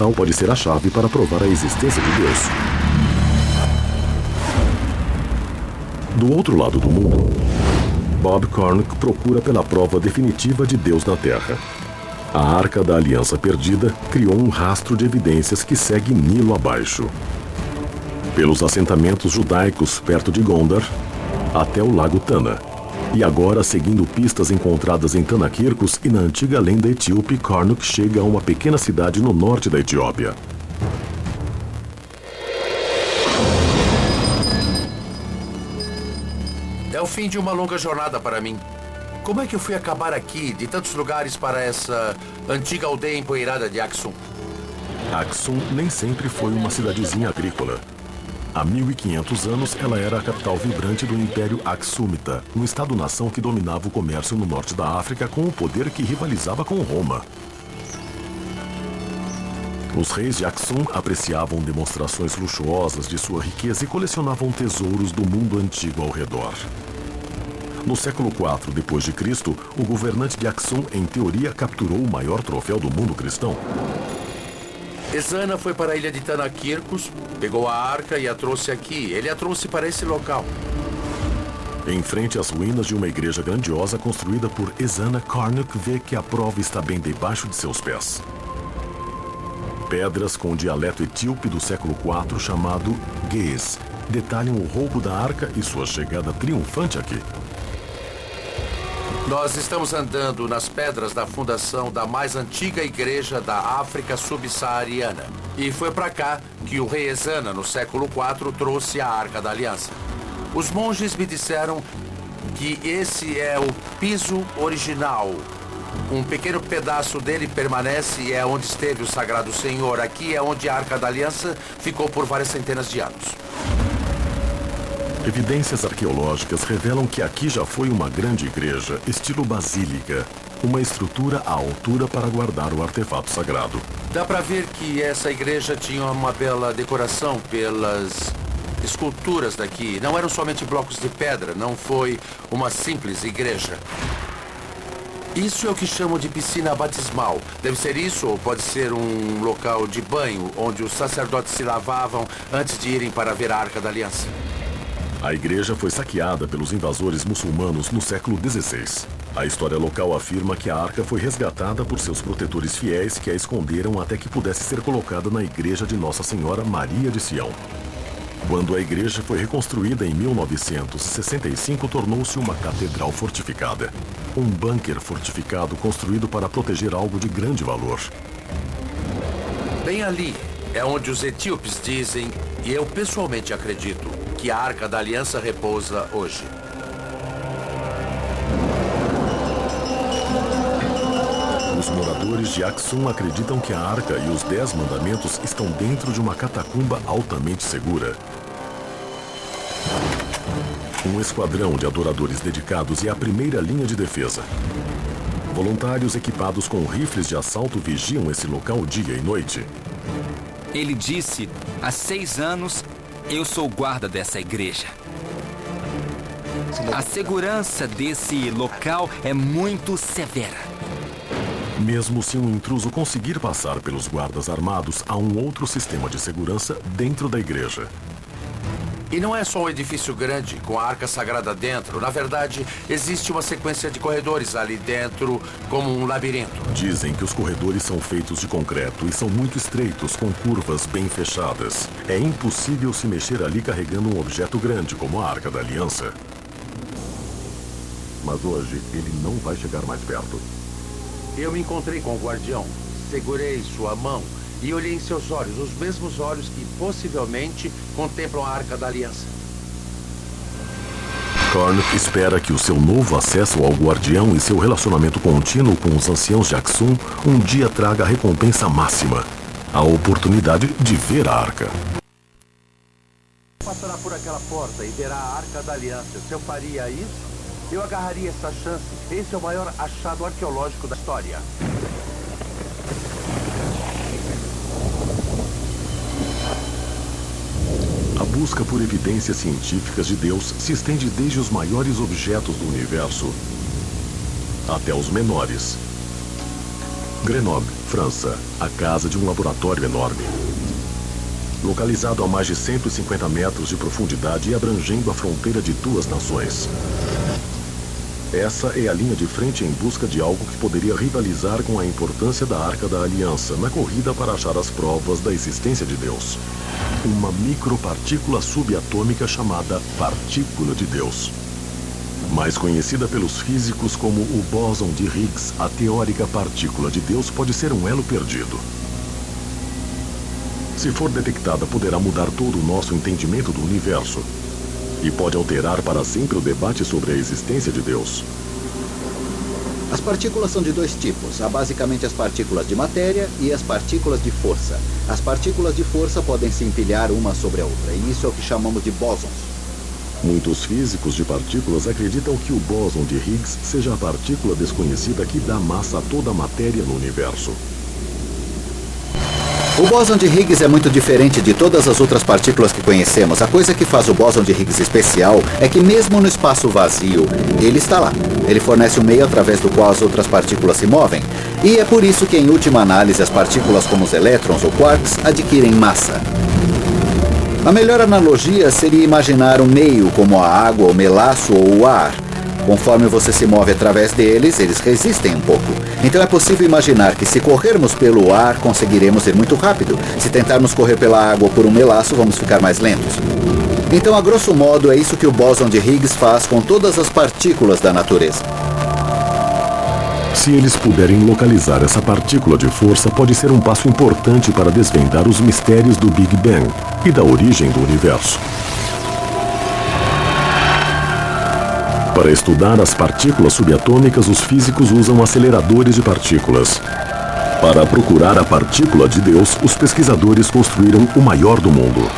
portal pode ser a chave para provar a existência de Deus. Do outro lado do mundo, Bob Cornuck procura pela prova definitiva de Deus na Terra. A Arca da Aliança Perdida criou um rastro de evidências que segue Nilo abaixo. Pelos assentamentos judaicos perto de Gondar, até o Lago Tana. E agora, seguindo pistas encontradas em Tanakirkos e na antiga lenda etíope, Cornuck chega a uma pequena cidade no norte da Etiópia. É o fim de uma longa jornada para mim. Como é que eu fui acabar aqui, de tantos lugares, para essa antiga aldeia empoeirada de Aksum? Aksum nem sempre foi uma cidadezinha agrícola. Há 1500 anos, ela era a capital vibrante do Império Aksumita, um estado-nação que dominava o comércio no norte da África com o poder que rivalizava com Roma. Os reis de Aksum apreciavam demonstrações luxuosas de sua riqueza e colecionavam tesouros do mundo antigo ao redor. No século IV d.C., o governante de Aksum, em teoria, capturou o maior troféu do mundo cristão. Ezana foi para a ilha de Tanakirkos, pegou a arca e a trouxe aqui. Ele a trouxe para esse local. Em frente às ruínas de uma igreja grandiosa construída por Ezana, Cornuck vê que a prova está bem debaixo de seus pés. Pedras com o dialeto etíope do século IV chamado Ge'ez detalham o roubo da arca e sua chegada triunfante aqui. Nós estamos andando nas pedras da fundação da mais antiga igreja da África subsaariana. E foi para cá que o rei Ezana, no século IV, trouxe a Arca da Aliança. Os monges me disseram que esse é o piso original. Um pequeno pedaço dele permanece e é onde esteve o Sagrado Senhor. Aqui é onde a Arca da Aliança ficou por várias centenas de anos. Evidências arqueológicas revelam que aqui já foi uma grande igreja, estilo basílica, uma estrutura à altura para guardar o artefato sagrado. Dá para ver que essa igreja tinha uma bela decoração pelas esculturas daqui. Não eram somente blocos de pedra, não foi uma simples igreja. Isso é o que chamam de piscina batismal. Deve ser isso ou pode ser um local de banho, onde os sacerdotes se lavavam antes de irem para ver a Arca da Aliança. A igreja foi saqueada pelos invasores muçulmanos no século XVI. A história local afirma que a arca foi resgatada por seus protetores fiéis que a esconderam até que pudesse ser colocada na igreja de Nossa Senhora Maria de Sião. Quando a igreja foi reconstruída em 1965, tornou-se uma catedral fortificada. Um bunker fortificado construído para proteger algo de grande valor. Bem ali é onde os etíopes dizem, e eu pessoalmente acredito, que a Arca da Aliança repousa hoje. Os moradores de Aksum acreditam que a Arca e os 10 mandamentos estão dentro de uma catacumba altamente segura. Um esquadrão de adoradores dedicados é a primeira linha de defesa. Voluntários equipados com rifles de assalto vigiam esse local dia e noite. Ele disse, há 6 anos, eu sou guarda dessa igreja. A segurança desse local é muito severa. Mesmo se um intruso conseguir passar pelos guardas armados, há um outro sistema de segurança dentro da igreja. E não é só um edifício grande, com a arca sagrada dentro. Na verdade, existe uma sequência de corredores ali dentro, como um labirinto. Dizem que os corredores são feitos de concreto e são muito estreitos, com curvas bem fechadas. É impossível se mexer ali carregando um objeto grande, como a Arca da Aliança. Mas hoje, ele não vai chegar mais perto. Eu me encontrei com o guardião, segurei sua mão e olhei em seus olhos, os mesmos olhos que possivelmente contemplam a Arca da Aliança. Cornuck espera que o seu novo acesso ao guardião e seu relacionamento contínuo com os anciãos de Aksum um dia traga a recompensa máxima, a oportunidade de ver a Arca. Passará por aquela porta e verá a Arca da Aliança. Se eu faria isso, eu agarraria essa chance. Esse é o maior achado arqueológico da história. A busca por evidências científicas de Deus se estende desde os maiores objetos do universo até os menores. Grenoble, França, a casa de um laboratório enorme. Localizado a mais de 150 metros de profundidade e abrangendo a fronteira de duas nações. Essa é a linha de frente em busca de algo que poderia rivalizar com a importância da Arca da Aliança na corrida para achar as provas da existência de Deus. Uma micropartícula subatômica chamada partícula de Deus. Mais conhecida pelos físicos como o bóson de Higgs, a teórica partícula de Deus pode ser um elo perdido. Se for detectada, poderá mudar todo o nosso entendimento do universo e pode alterar para sempre o debate sobre a existência de Deus. As partículas são de dois tipos. Há basicamente as partículas de matéria e as partículas de força. As partículas de força podem se empilhar uma sobre a outra, e isso é o que chamamos de bósons. Muitos físicos de partículas acreditam que o bóson de Higgs seja a partícula desconhecida que dá massa a toda a matéria no universo. O bóson de Higgs é muito diferente de todas as outras partículas que conhecemos. A coisa que faz o bóson de Higgs especial é que mesmo no espaço vazio, ele está lá. Ele fornece um meio através do qual as outras partículas se movem. E é por isso que, em última análise, as partículas como os elétrons ou quarks adquirem massa. A melhor analogia seria imaginar um meio como a água, o melaço ou o ar. Conforme você se move através deles, eles resistem um pouco. Então é possível imaginar que se corrermos pelo ar, conseguiremos ir muito rápido. Se tentarmos correr pela água ou por um melaço, vamos ficar mais lentos. Então, a grosso modo, é isso que o bóson de Higgs faz com todas as partículas da natureza. Se eles puderem localizar essa partícula de força, pode ser um passo importante para desvendar os mistérios do Big Bang e da origem do universo. Para estudar as partículas subatômicas, os físicos usam aceleradores de partículas. Para procurar a partícula de Deus, os pesquisadores construíram o maior do mundo.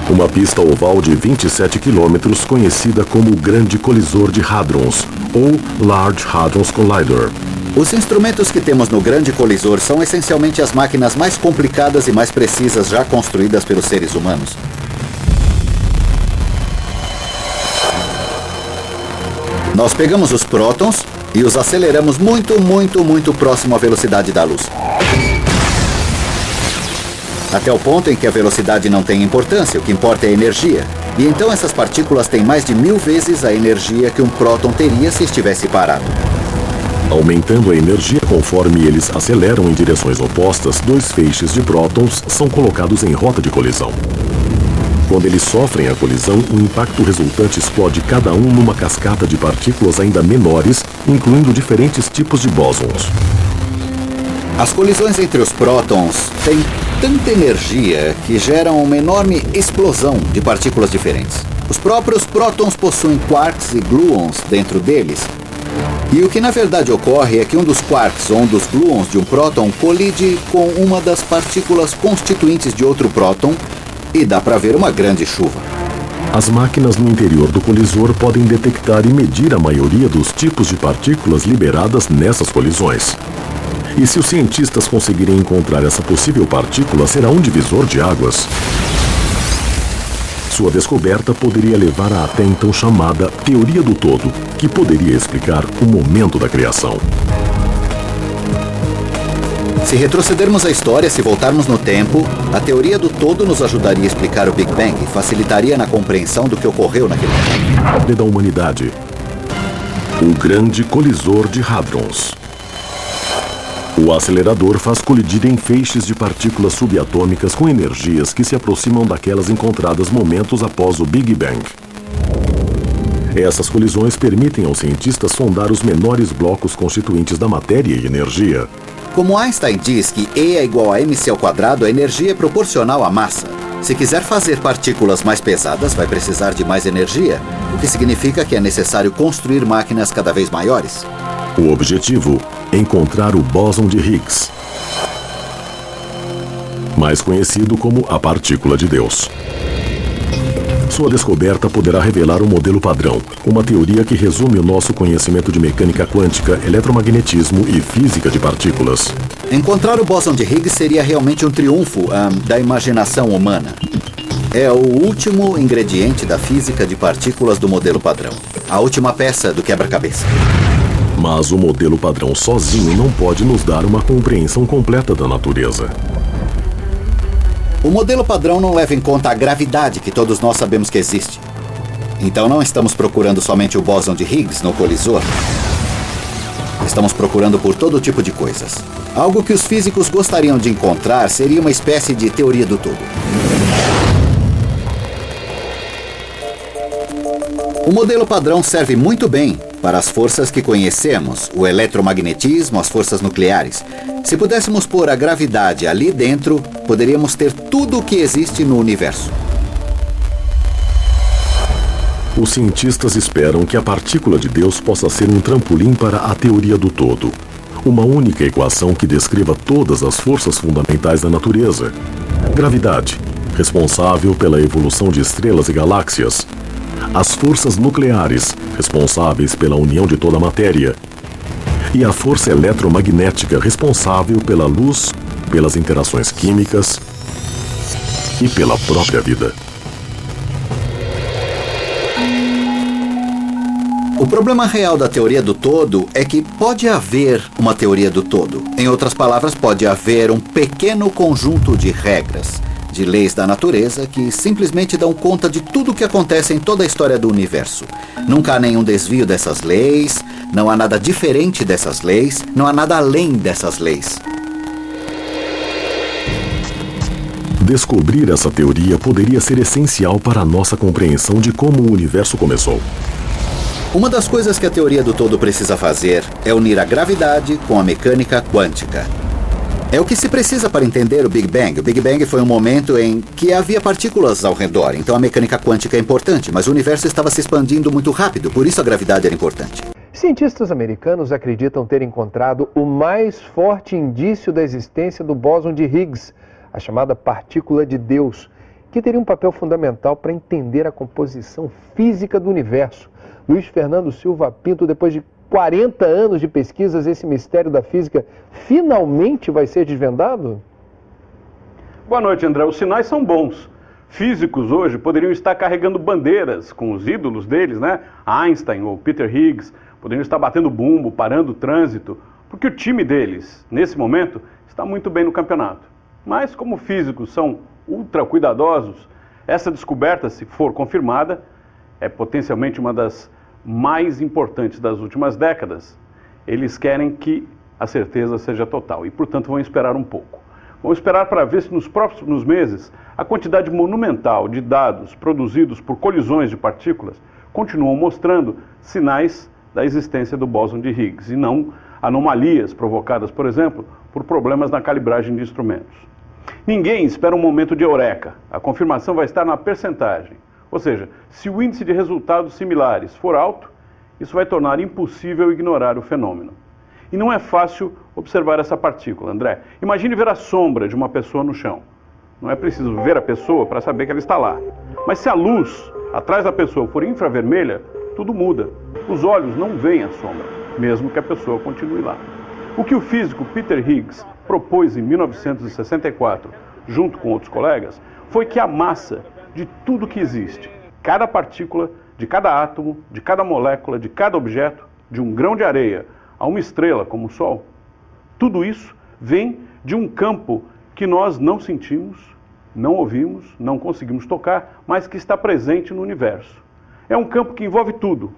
Uma pista oval de 27 quilômetros, conhecida como o Grande Colisor de Hadrons, ou Large Hadron Collider. Os instrumentos que temos no Grande Colisor são essencialmente as máquinas mais complicadas e mais precisas já construídas pelos seres humanos. Nós pegamos os prótons e os aceleramos muito próximo à velocidade da luz. Até o ponto em que a velocidade não tem importância, o que importa é a energia. E então essas partículas têm mais de 1000 vezes a energia que um próton teria se estivesse parado. Aumentando a energia conforme eles aceleram em direções opostas, dois feixes de prótons são colocados em rota de colisão. Quando eles sofrem a colisão, o impacto resultante explode cada um numa cascata de partículas ainda menores, incluindo diferentes tipos de bósons. As colisões entre os prótons têm tanta energia que geram uma enorme explosão de partículas diferentes. Os próprios prótons possuem quarks e gluons dentro deles. E o que na verdade ocorre é que um dos quarks ou um dos gluons de um próton colide com uma das partículas constituintes de outro próton e dá para ver uma grande chuva. As máquinas no interior do colisor podem detectar e medir a maioria dos tipos de partículas liberadas nessas colisões. E se os cientistas conseguirem encontrar essa possível partícula, será um divisor de águas. Sua descoberta poderia levar à até então chamada teoria do todo, que poderia explicar o momento da criação. Se retrocedermos a história, se voltarmos no tempo, a teoria do todo nos ajudaria a explicar o Big Bang e facilitaria na compreensão do que ocorreu naquele momento. Da humanidade. O Grande Colisor de Hadrons. O acelerador faz colidir em feixes de partículas subatômicas com energias que se aproximam daquelas encontradas momentos após o Big Bang. Essas colisões permitem aos cientistas sondar os menores blocos constituintes da matéria e energia. Como Einstein diz que E é igual a mc², a energia é proporcional à massa. Se quiser fazer partículas mais pesadas, vai precisar de mais energia, o que significa que é necessário construir máquinas cada vez maiores. O objetivo: encontrar o bóson de Higgs, mais conhecido como a partícula de Deus. Sua descoberta poderá revelar um modelo padrão, uma teoria que resume o nosso conhecimento de mecânica quântica, eletromagnetismo e física de partículas. Encontrar o bóson de Higgs seria realmente um triunfo da imaginação humana. É o último ingrediente da física de partículas do modelo padrão. A última peça do quebra-cabeça. Mas o modelo padrão sozinho não pode nos dar uma compreensão completa da natureza. O modelo padrão não leva em conta a gravidade que todos nós sabemos que existe. Então não estamos procurando somente o bóson de Higgs no colisor. Estamos procurando por todo tipo de coisas. Algo que os físicos gostariam de encontrar seria uma espécie de teoria do todo. O modelo padrão serve muito bem para as forças que conhecemos, o eletromagnetismo, as forças nucleares. Se pudéssemos pôr a gravidade ali dentro, poderíamos ter tudo o que existe no universo. Os cientistas esperam que a partícula de Deus possa ser um trampolim para a teoria do todo. Uma única equação que descreva todas as forças fundamentais da natureza. Gravidade, responsável pela evolução de estrelas e galáxias. As forças nucleares, responsáveis pela união de toda a matéria. E a força eletromagnética, responsável pela luz, pelas interações químicas e pela própria vida. O problema real da teoria do todo é que pode haver uma teoria do todo. Em outras palavras, pode haver um pequeno conjunto de regras, de leis da natureza que simplesmente dão conta de tudo o que acontece em toda a história do universo. Nunca há nenhum desvio dessas leis, não há nada diferente dessas leis, não há nada além dessas leis. Descobrir essa teoria poderia ser essencial para a nossa compreensão de como o universo começou. Uma das coisas que a teoria do todo precisa fazer é unir a gravidade com a mecânica quântica. É o que se precisa para entender o Big Bang. O Big Bang foi um momento em que havia partículas ao redor, então a mecânica quântica é importante, mas o universo estava se expandindo muito rápido, por isso a gravidade era importante. Cientistas americanos acreditam ter encontrado o mais forte indício da existência do bóson de Higgs, a chamada partícula de Deus, que teria um papel fundamental para entender a composição física do universo. Luiz Fernando Silva Pinto, depois de 40 anos de pesquisas, esse mistério da física finalmente vai ser desvendado? Boa noite, André. Os sinais são bons. Físicos hoje poderiam estar carregando bandeiras com os ídolos deles, né? Einstein ou Peter Higgs, poderiam estar batendo bumbo, parando o trânsito, porque o time deles, nesse momento, está muito bem no campeonato. Mas como físicos são ultra cuidadosos, essa descoberta, se for confirmada, é potencialmente uma das mais importantes das últimas décadas. Eles querem que a certeza seja total e, portanto, vão esperar um pouco. Vão esperar para ver se nos próximos meses a quantidade monumental de dados produzidos por colisões de partículas continuam mostrando sinais da existência do bóson de Higgs e não anomalias provocadas, por exemplo, por problemas na calibragem de instrumentos. Ninguém espera um momento de eureka. A confirmação vai estar na percentagem. Ou seja, se o índice de resultados similares for alto, isso vai tornar impossível ignorar o fenômeno. E não é fácil observar essa partícula, André. Imagine ver a sombra de uma pessoa no chão. Não é preciso ver a pessoa para saber que ela está lá. Mas se a luz atrás da pessoa for infravermelha, tudo muda. Os olhos não veem a sombra, mesmo que a pessoa continue lá. O que o físico Peter Higgs propôs em 1964, junto com outros colegas, foi que a massa de tudo que existe, cada partícula, de cada átomo, de cada molécula, de cada objeto, de um grão de areia a uma estrela como o Sol, tudo isso vem de um campo que nós não sentimos, não ouvimos, não conseguimos tocar, mas que está presente no universo. É um campo que envolve tudo,